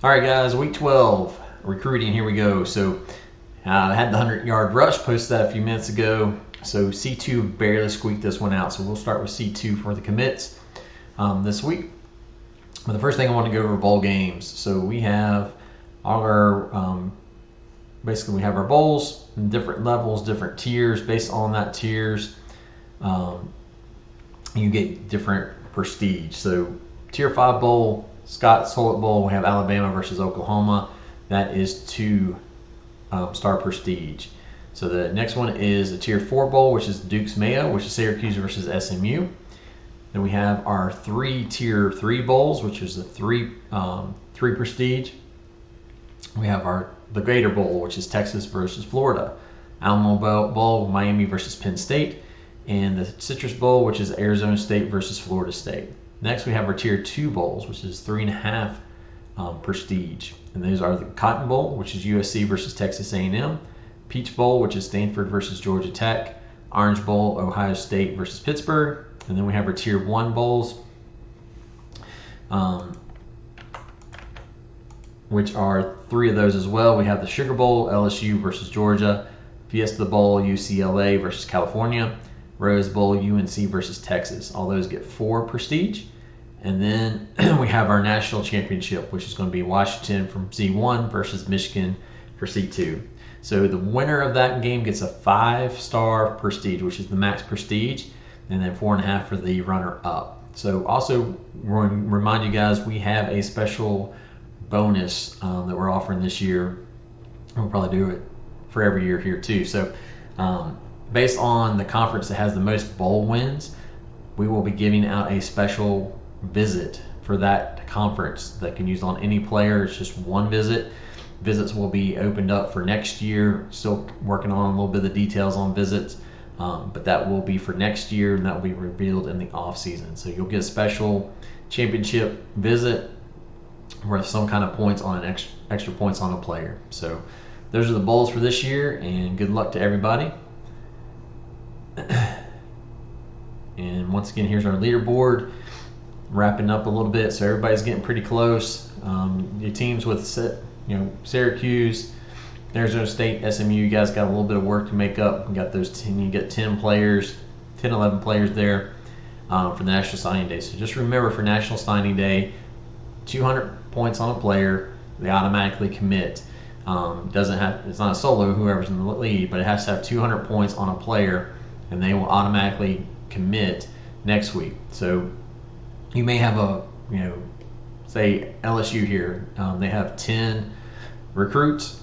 All right, guys, week 12, recruiting, here we go. So I had the 100-yard rush, posted that a few minutes ago. So C2 barely squeaked this one out. So we'll start with C2 for the commits this week. But the first thing I want to go over bowl games. So we have our, basically we have our bowls in different levels, different tiers. Based on that tiers, you get different prestige. So tier 5 bowl, Scott's Hullet Bowl, we have Alabama versus Oklahoma. That is 2-star prestige. So the next one is a tier 4 bowl, which is Duke's Mayo, which is Syracuse versus SMU. Then we have our 3 tier 3 bowls, which is the 3 prestige. We have the Gator Bowl, which is Texas versus Florida. Alamo Bowl, Miami versus Penn State. And the Citrus Bowl, which is Arizona State versus Florida State. Next, we have our tier 2 bowls, which is 3.5 prestige. And those are the Cotton Bowl, which is USC versus Texas A&M. Peach Bowl, which is Stanford versus Georgia Tech. Orange Bowl, Ohio State versus Pittsburgh. And then we have our tier 1 bowls, which are 3 of those as well. We have the Sugar Bowl, LSU versus Georgia. Fiesta Bowl, UCLA versus California. Rose Bowl, UNC versus Texas. All those get 4 prestige. And then we have our national championship, which is going to be Washington from C1 versus Michigan for C2. So the winner of that game gets a 5-star prestige, which is the max prestige, and then 4.5 for the runner-up. So also remind you guys, we have a special bonus that we're offering this year. We'll probably do it for every year here too. So based on the conference that has the most bowl wins, we will be giving out a special visit for that conference that can use on any player. It's just one visit. Visits will be opened up for next year. Still working on a little bit of the details on visits, but that will be for next year, and that will be revealed in the off season. So you'll get a special championship visit worth some kind of points on an extra points on a player. So those are the bowls for this year, and good luck to everybody. And once again, here's our leaderboard, wrapping up a little bit. So everybody's getting pretty close. Your teams with Syracuse, Arizona State, SMU, you guys got a little bit of work to make up. You got those 10, you get 10 players, 10, 11 players there for the National Signing Day. So just remember, for National Signing Day, 200 points on a player, they automatically commit. It's not a solo, whoever's in the lead, but it has to have 200 points on a player, and they will automatically commit next week. So you may have say LSU here, they have 10 recruits,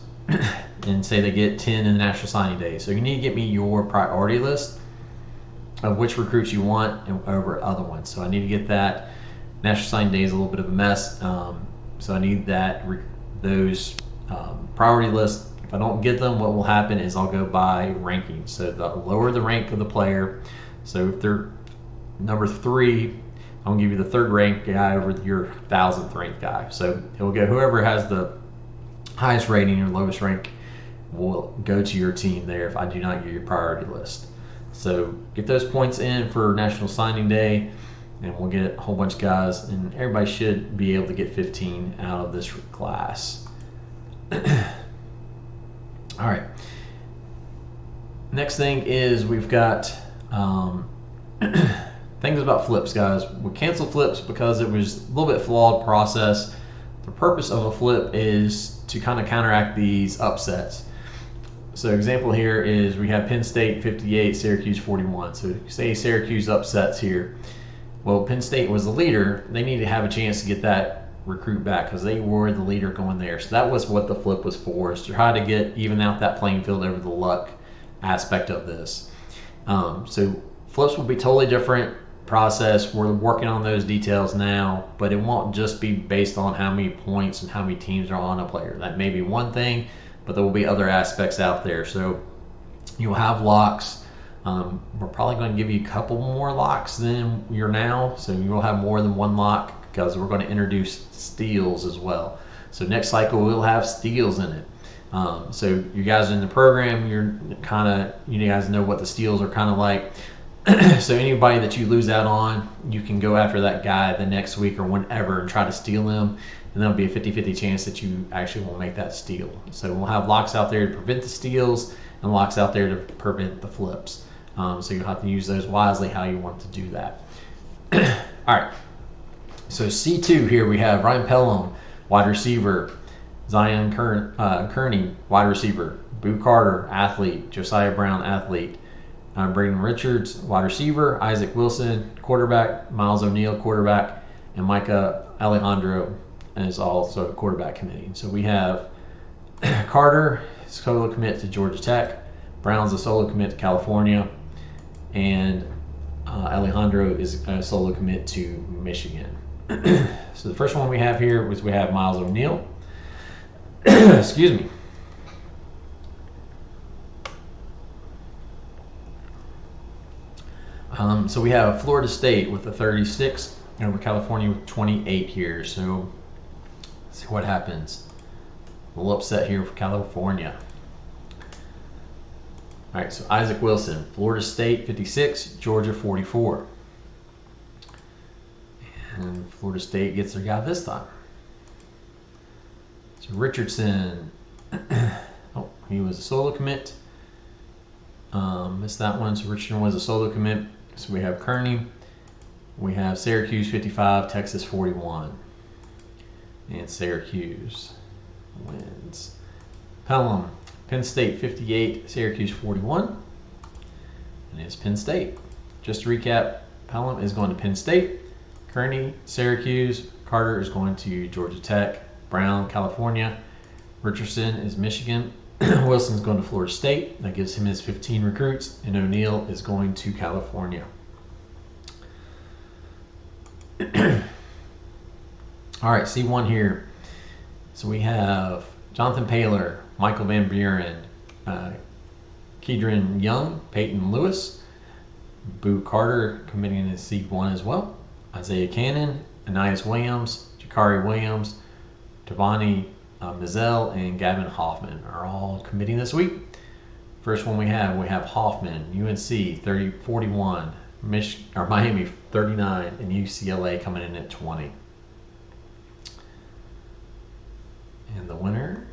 and say they get 10 in the National Signing Day. So you need to get me your priority list of which recruits you want over other ones. So I need to get that. National Signing Day is a little bit of a mess, so I need those priority lists. If I don't get them, what will happen is I'll go by ranking. So the lower the rank of the player, so if they're number 3, I'm gonna give you the 3rd ranked guy over your 1,000th ranked guy. So it will go, whoever has the highest rating or lowest rank will go to your team there if I do not get your priority list. So get those points in for National Signing Day, and we'll get a whole bunch of guys, and everybody should be able to get 15 out of this class. All right. Next thing is we've got things about flips, guys. We canceled flips because it was a little bit flawed process. The purpose of a flip is to kind of counteract these upsets. So example here is we have Penn State 58, Syracuse 41. So say Syracuse upsets here. Well, Penn State was the leader. They need to have a chance to get that recruit back because they were the leader going there. So that was what the flip was for, is to try to even out that playing field over the luck aspect of this. So flips will be totally different process. We're working on those details now, but it won't just be based on how many points and how many teams are on a player. That may be one thing, but there will be other aspects out there. So you'll have locks. We're probably going to give you a couple more locks than you're now, so you will have more than one lock because we're going to introduce steals as well. So next cycle we'll have steals in it. So you guys in the program, you guys know what the steals are kind of like. So anybody that you lose out on, you can go after that guy the next week or whenever and try to steal him, and there'll be a 50-50 chance that you actually will make that steal. So we'll have locks out there to prevent the steals and locks out there to prevent the flips. So you'll have to use those wisely how you want to do that. All right. So C2 here we have Ryan Pelham, wide receiver. Zion Kearney, wide receiver. Boo Carter, athlete. Josiah Brown, athlete. Braden Richards, wide receiver. Isaac Wilson, quarterback. Miles O'Neill, quarterback. And Micah Alejandro is also quarterback committing. So we have Carter, solo commit to Georgia Tech. Brown's a solo commit to California. And Alejandro is a solo commit to Michigan. So the first one we have here was we have Miles O'Neill. Excuse me. So we have Florida State with the 36 over California with 28 here. So let's see what happens. A little upset here for California. All right, so Isaac Wilson, Florida State 56, Georgia 44. And Florida State gets their guy this time. So Richardson, oh, he was a solo commit. Missed that one. So Richardson was a solo commit. So we have Kearney. We have Syracuse 55, Texas 41. And Syracuse wins. Pelham, Penn State 58, Syracuse 41. And it's Penn State. Just to recap, Pelham is going to Penn State. Kearney, Syracuse. Carter is going to Georgia Tech. Brown, California. Richardson is Michigan. Wilson's going to Florida State. That gives him his 15 recruits. And O'Neill is going to California. All right, C1 here. So we have Jonathan Paylor, Michael Van Buren, Kedron Young, Peyton Lewis, Boo Carter committing in C1 as well. Isaiah Cannon, Anais Williams, Jakari Williams, Tavani Mizell, and Gavin Hoffman are all committing this week. First one we have Hoffman, UNC 41, Miami 39, and UCLA coming in at 20. And the winner,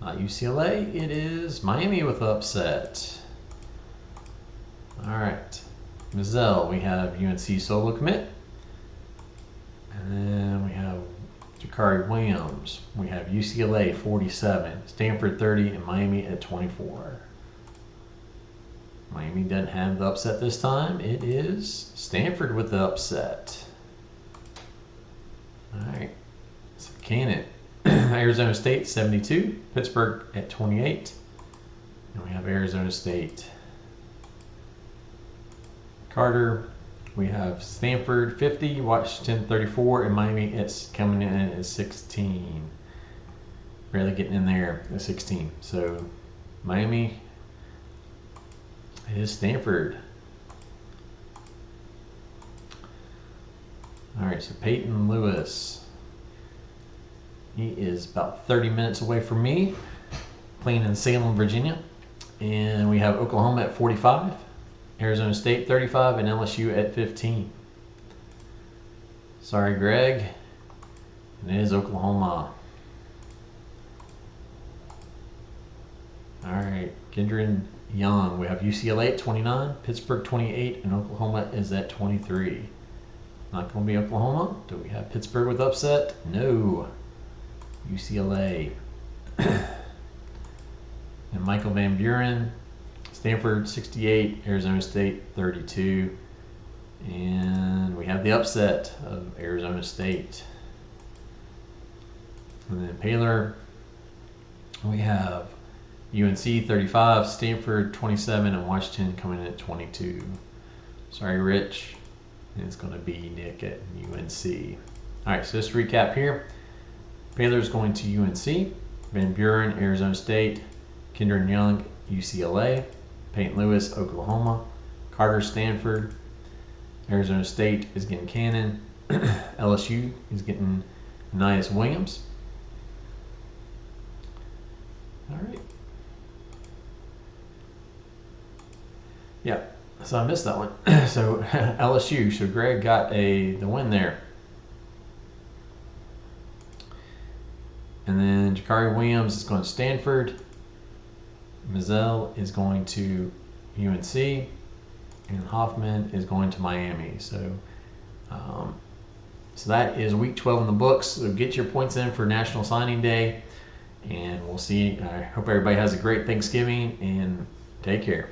not UCLA, it is Miami with upset. All right, Mizell, we have UNC solo commit. And then we have Jakari Williams. We have UCLA 47, Stanford 30, and Miami at 24. Miami doesn't have the upset this time. It is Stanford with the upset. All right, so Cannon. Arizona State 72, Pittsburgh at 28. And we have Arizona State. Carter, we have Stanford 50, Washington 34, and Miami it's coming in at 16. Barely getting in there at 16. So Miami is Stanford. All right, so Peyton Lewis. He is about 30 minutes away from me, playing in Salem, Virginia. And we have Oklahoma at 45, Arizona State 35, and LSU at 15. Sorry, Greg. It is Oklahoma. All right, Kedron Young. We have UCLA at 29, Pittsburgh 28, and Oklahoma is at 23. Not going to be Oklahoma. Do we have Pittsburgh with upset? No. UCLA. And Michael Van Buren, Stanford 68, Arizona State 32. And we have the upset of Arizona State. And then Paylor, we have UNC 35, Stanford 27, and Washington coming in at 22. Sorry, Rich. And it's going to be Nick at UNC. All right, so just to recap here. Paylor's going to UNC, Van Buren, Arizona State, Kedron Young, UCLA, Peyton Lewis, Oklahoma, Carter, Stanford, Arizona State is getting Cannon, LSU is getting Anais Williams. All right. Yeah. So I missed that one. So LSU. So Greg got the win there. And then Jakari Williams is going to Stanford. Mizell is going to UNC. And Hoffman is going to Miami. So that is week 12 in the books. So get your points in for National Signing Day. And we'll see. I hope everybody has a great Thanksgiving and take care.